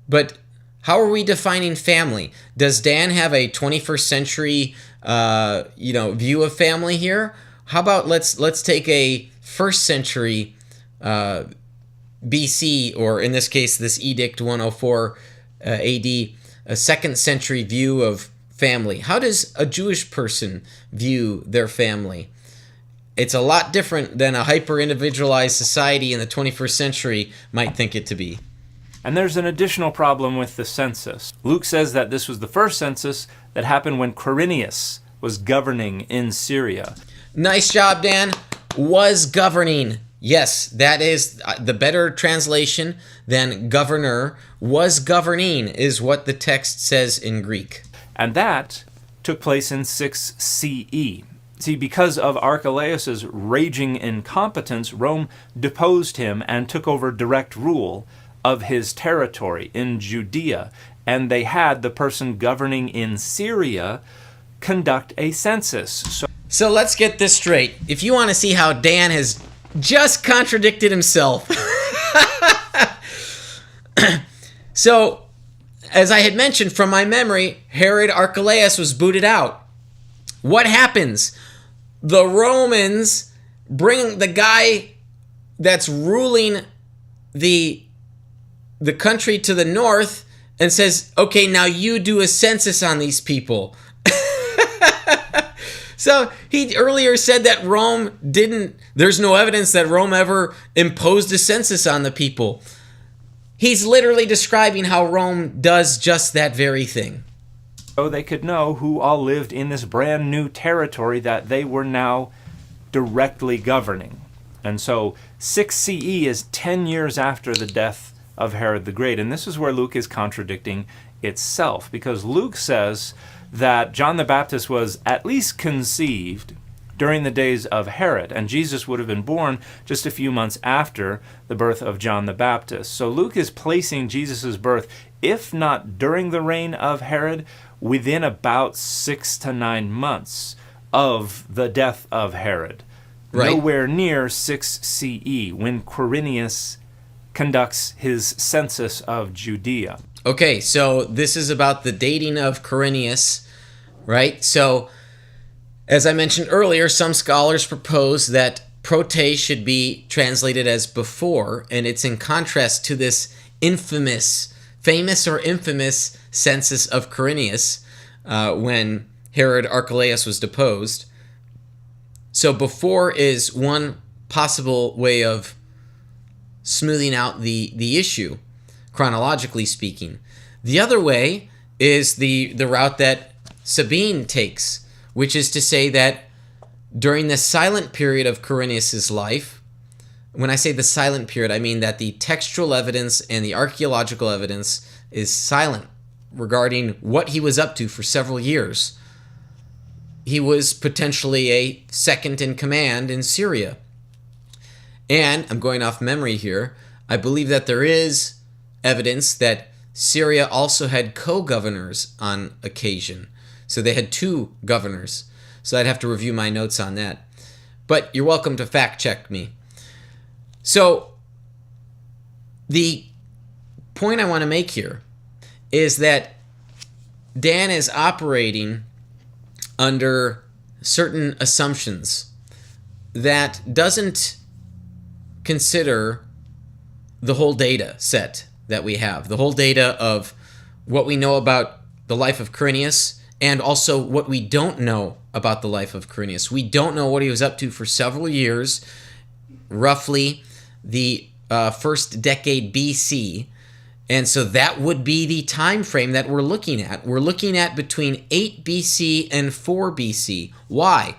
but how are we defining family? Does Dan have a 21st century view of family here? How about let's take a 1st century BC, or in this case, this Edict 104 AD, a 2nd century view of family. How does a Jewish person view their family? It's a lot different than a hyper-individualized society in the 21st century might think it to be. And there's an additional problem with the census. Luke says that this was the first census that happened when Quirinius was governing in Syria. Nice job, Dan. Was governing. Yes, that is the better translation than governor. Was governing is what the text says in Greek. And that took place in 6 CE. See, because of Archelaus' raging incompetence, Rome deposed him and took over direct rule of his territory in Judea. And they had the person governing in Syria conduct a census. So let's get this straight. If you want to see how Dan has just contradicted himself. So, as I had mentioned from my memory, Herod Archelaus was booted out. What happens? The Romans bring the guy that's ruling the country to the north and says, okay, now you do a census on these people. So he earlier said that Rome didn't, there's no evidence that Rome ever imposed a census on the people. He's literally describing how Rome does just that very thing. So they could know who all lived in this brand new territory that they were now directly governing. And so 6 CE is 10 years after the death of Herod the Great. And this is where Luke is contradicting itself, because Luke says that John the Baptist was at least conceived during the days of Herod, and Jesus would have been born just a few months after the birth of John the Baptist. So Luke is placing Jesus' birth, if not during the reign of Herod, within about 6 to 9 months of the death of Herod. Right. Nowhere near 6 CE, when Quirinius conducts his census of Judea. Okay, so this is about the dating of Quirinius, right? So, as I mentioned earlier, some scholars propose that prote should be translated as before, and it's in contrast to this famous or infamous census of Quirinius when Herod Archelaus was deposed. So before is one possible way of smoothing out the issue, chronologically speaking. The other way is the route that Sabine takes, which is to say that during the silent period of Quirinius' life, when I say the silent period, I mean that the textual evidence and the archaeological evidence is silent regarding what he was up to for several years. He was potentially a second in command in Syria. And I'm going off memory here. I believe that there is evidence that Syria also had co-governors on occasion. So they had 2 governors. So I'd have to review my notes on that. But you're welcome to fact check me. So the point I want to make here is that Dan is operating under certain assumptions that doesn't consider the whole data set that we have, the whole data of what we know about the life of Quirinius and also what we don't know about the life of Quirinius. We don't know what he was up to for several years, roughly the first decade BC. And so that would be the time frame that we're looking at. We're looking at between 8 BC and 4 BC. Why?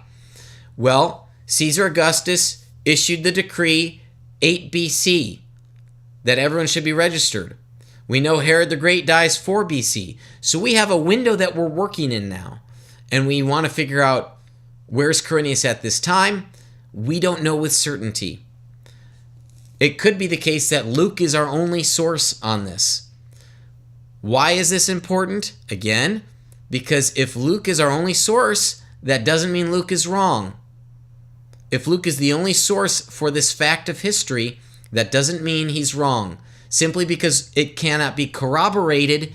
Well, Caesar Augustus issued the decree 8 BC that everyone should be registered. We know Herod the Great dies 4 BC. So we have a window that we're working in now. And we want to figure out where's Quirinius at this time. We don't know with certainty. It could be the case that Luke is our only source on this. Why is this important? Again, because if Luke is our only source, that doesn't mean Luke is wrong. If Luke is the only source for this fact of history, that doesn't mean he's wrong. Simply because it cannot be corroborated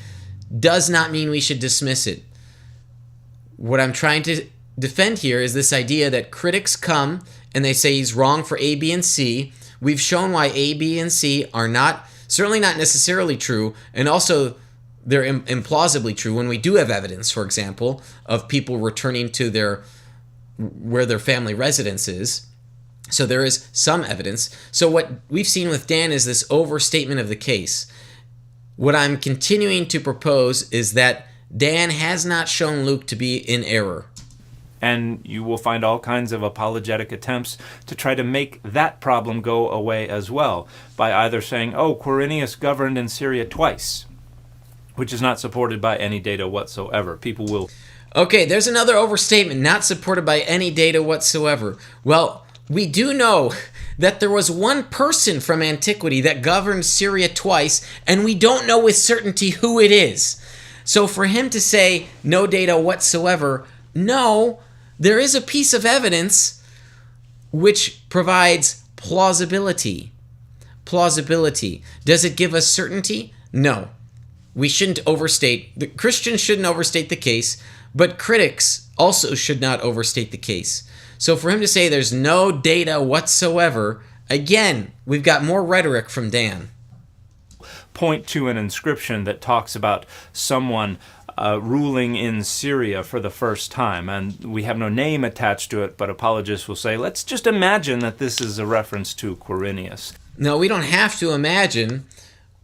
does not mean we should dismiss it. What I'm trying to defend here is this idea that critics come and they say he's wrong for A, B, and C. We've shown why A, B, and C are certainly not necessarily true, and also they're implausibly true when we do have evidence, for example, of people returning to where their family residence is. So there is some evidence. So what we've seen with Dan is this overstatement of the case. What I'm continuing to propose is that Dan has not shown Luke to be in error. And you will find all kinds of apologetic attempts to try to make that problem go away as well, by either saying, oh, Quirinius governed in Syria twice, which is not supported by any data whatsoever. People will... Okay, there's another overstatement, not supported by any data whatsoever. Well, we do know that there was one person from antiquity that governed Syria twice, and we don't know with certainty who it is. So for him to say no data whatsoever, no, there is a piece of evidence which provides plausibility. Plausibility. Does it give us certainty? No. We shouldn't overstate. The Christians shouldn't overstate the case, but critics also should not overstate the case. So for him to say there's no data whatsoever, again, we've got more rhetoric from Dan. Point to an inscription that talks about someone ruling in Syria for the first time, and we have no name attached to it, but apologists will say, let's just imagine that this is a reference to Quirinius. No, we don't have to imagine.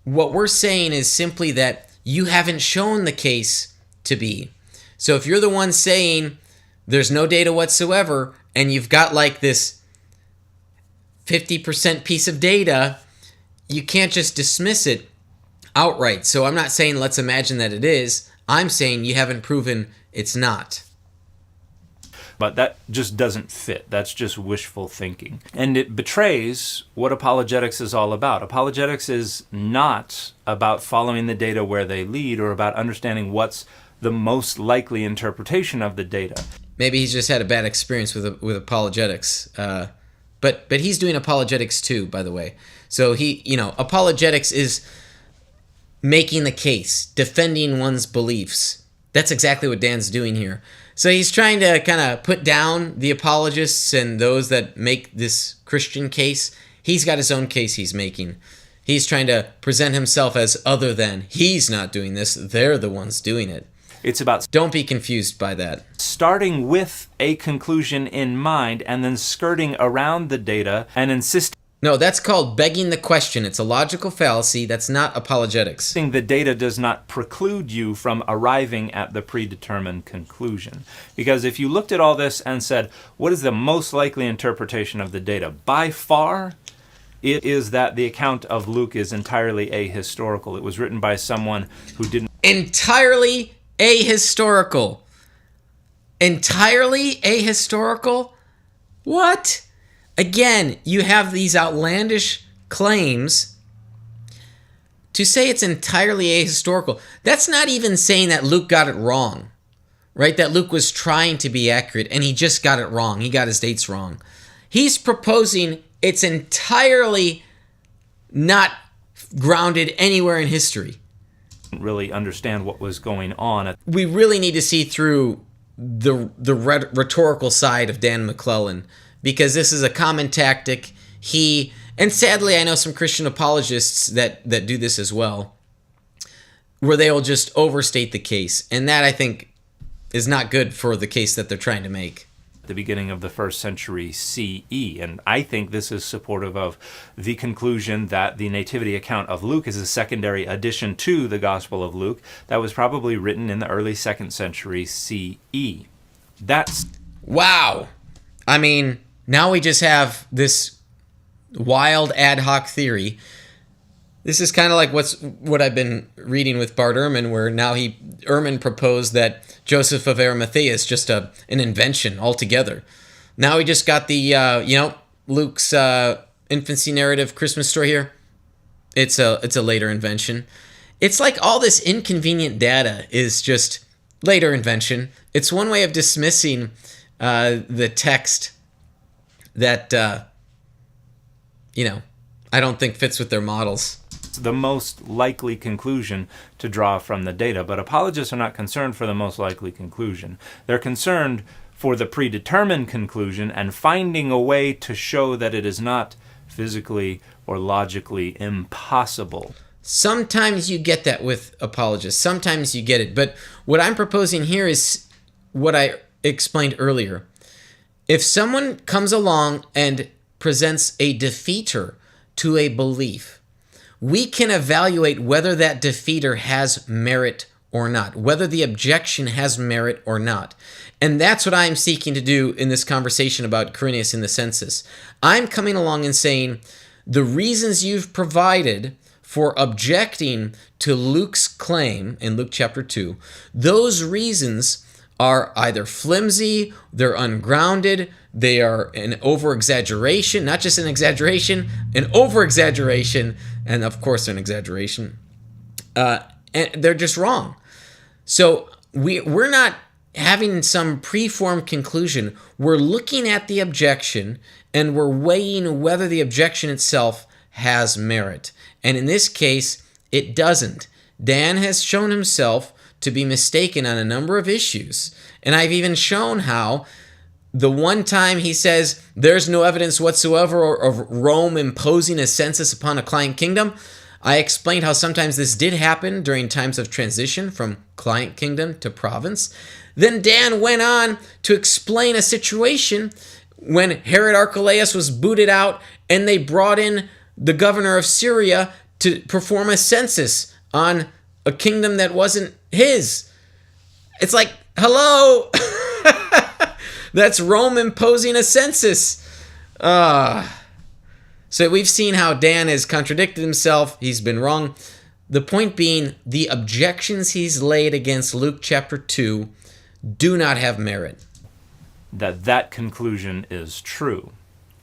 What we're saying is simply that you haven't shown the case to be. So if you're the one saying there's no data whatsoever, and you've got like this 50% piece of data, you can't just dismiss it outright. So I'm not saying let's imagine that it is. I'm saying you haven't proven it's not. But that just doesn't fit. That's just wishful thinking. And it betrays what apologetics is all about. Apologetics is not about following the data where they lead or about understanding what's the most likely interpretation of the data. Maybe he's just had a bad experience with apologetics. But he's doing apologetics too, by the way. So apologetics is making the case, defending one's beliefs. That's exactly what Dan's doing here. So he's trying to kind of put down the apologists and those that make this Christian case. He's got his own case he's making. He's trying to present himself as other than. He's not doing this. They're the ones doing it. It's about Don't be confused by that. starting with a conclusion in mind and then skirting around the data and insisting No, that's called begging the question. It's a logical fallacy. That's not apologetics. the data does not preclude you from arriving at the predetermined conclusion. Because if you looked at all this and said, what is the most likely interpretation of the data? By far, it is that the account of Luke is entirely ahistorical. It was written by someone who didn't... Entirely ahistorical. Entirely ahistorical? What? Again, you have these outlandish claims. To say it's entirely ahistorical, that's not even saying that Luke got it wrong, right? That Luke was trying to be accurate and he just got it wrong. He got his dates wrong. He's proposing it's entirely not grounded anywhere in history. really understand what was going on. We really need to see through the rhetorical side of Dan McClelland, because this is a common tactic. And sadly, I know some Christian apologists that do this as well, where they will just overstate the case. And that, I think, is not good for the case that they're trying to make. The beginning of the 1st century CE. And I think this is supportive of the conclusion that the nativity account of Luke is a secondary addition to the Gospel of Luke that was probably written in the early 2nd century CE. That's... Wow. I mean, now we just have this wild ad hoc theory. This is kind of like what I've been reading with Bart Ehrman, where now Ehrman proposed that Joseph of Arimathea is just an invention altogether. Now we just got the Luke's infancy narrative Christmas story here. It's a later invention. It's like all this inconvenient data is just later invention. It's one way of dismissing the text that I don't think fits with their models. The most likely conclusion to draw from the data, but apologists are not concerned for the most likely conclusion. They're concerned for the predetermined conclusion and finding a way to show that it is not physically or logically impossible. Sometimes you get that with apologists. Sometimes you get it. But what I'm proposing here is what I explained earlier. If someone comes along and presents a defeater to a belief, we can evaluate whether that defeater has merit or not, whether the objection has merit or not. And that's what I'm seeking to do in this conversation about Quirinius in the Census. I'm coming along and saying the reasons you've provided for objecting to Luke's claim in Luke chapter 2, those reasons are either flimsy, they're ungrounded, they are an over-exaggeration, not just an exaggeration, an over-exaggeration, and of course an exaggeration. And they're just wrong. So we're not having some preformed conclusion. We're looking at the objection, and we're weighing whether the objection itself has merit. And in this case, it doesn't. Dan has shown himself to be mistaken on a number of issues. And I've even shown how the one time he says there's no evidence whatsoever of Rome imposing a census upon a client kingdom, I explained how sometimes this did happen during times of transition from client kingdom to province. Then Dan went on to explain a situation when Herod Archelaus was booted out and they brought in the governor of Syria to perform a census on a kingdom that wasn't his. It's like, hello? That's Rome imposing a census. So we've seen how Dan has contradicted himself. He's been wrong. The point being, the objections he's laid against Luke chapter 2 do not have merit. That conclusion is true,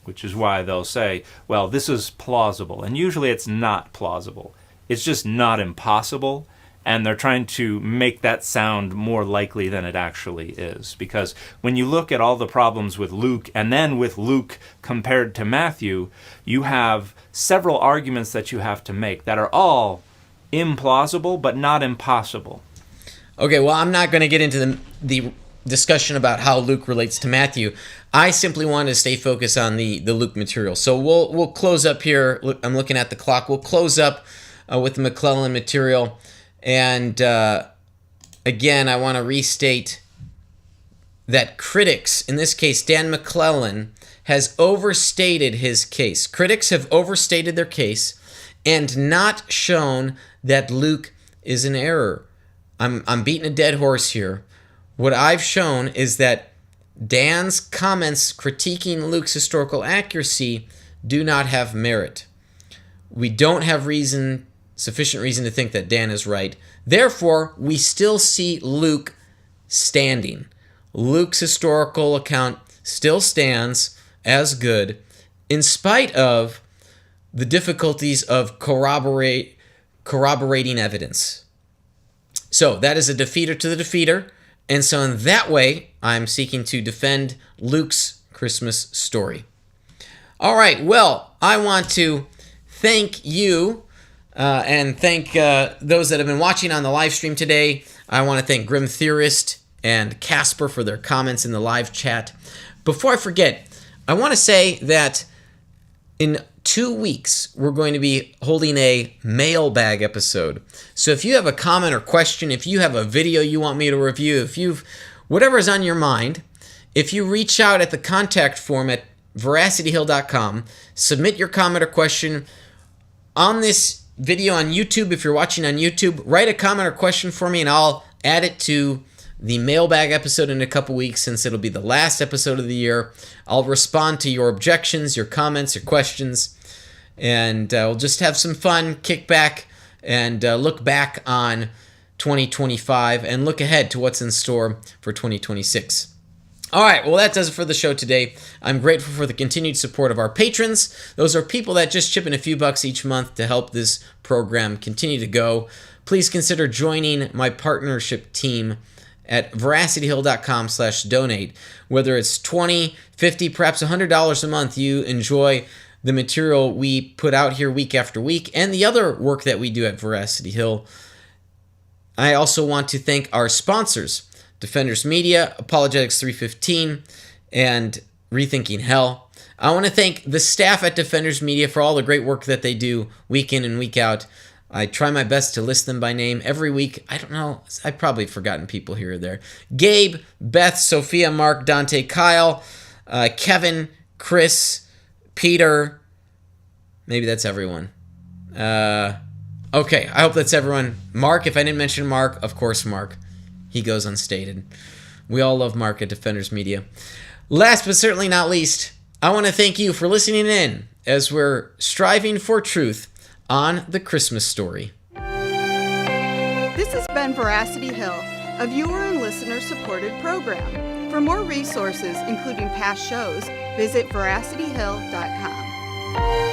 which is why they'll say, well, this is plausible. And usually it's not plausible. It's just not impossible. And they're trying to make that sound more likely than it actually is. Because when you look at all the problems with Luke, and then with Luke compared to Matthew, you have several arguments that you have to make that are all implausible, but not impossible. Okay, well, I'm not going to get into the discussion about how Luke relates to Matthew. I simply wanted to stay focused on the Luke material. So we'll close up here. I'm looking at the clock. We'll close up with the McClelland material. And again, I want to restate that critics, in this case Dan McClelland, has overstated his case. Critics have overstated their case and not shown that Luke is in error. I'm beating a dead horse here. What I've shown is that Dan's comments critiquing Luke's historical accuracy do not have merit. We don't have sufficient reason to think that Dan is right. Therefore, we still see Luke standing. Luke's historical account still stands as good in spite of the difficulties of corroborating evidence. So that is a defeater to the defeater. And so in that way, I'm seeking to defend Luke's Christmas story. All right, well, I want to thank you and thank those that have been watching on the live stream today. I want to thank Grim Theorist and Casper for their comments in the live chat. Before I forget, I want to say that in 2 weeks, we're going to be holding a mailbag episode. So if you have a comment or question, if you have a video you want me to review, whatever is on your mind, if you reach out at the contact form at veracityhill.com, submit your comment or question on this video on YouTube. If you're watching on YouTube, write a comment or question for me and I'll add it to the mailbag episode in a couple weeks, since it'll be the last episode of the year. I'll respond to your objections, your comments, your questions, and we'll just have some fun, kick back, and look back on 2025 and look ahead to what's in store for 2026. All right, well, that does it for the show today. I'm grateful for the continued support of our patrons. Those are people that just chip in a few bucks each month to help this program continue to go. Please consider joining my partnership team at veracityhill.com/donate. Whether it's $20, $50, perhaps $100 a month, you enjoy the material we put out here week after week and the other work that we do at Veracity Hill. I also want to thank our sponsors, Defenders Media, Apologetics 315, and Rethinking Hell. I want to thank the staff at Defenders Media for all the great work that they do week in and week out. I try my best to list them by name every week. I don't know. I've probably forgotten people here or there. Gabe, Beth, Sophia, Mark, Dante, Kyle, Kevin, Chris, Peter. Maybe that's everyone. Okay, I hope that's everyone. Mark, if I didn't mention Mark, of course Mark. He goes unstated. We all love Mark at Defenders Media. Last but certainly not least, I want to thank you for listening in as we're striving for truth on the Christmas story. This has been Veracity Hill, a viewer and listener supported program. For more resources, including past shows, visit veracityhill.com.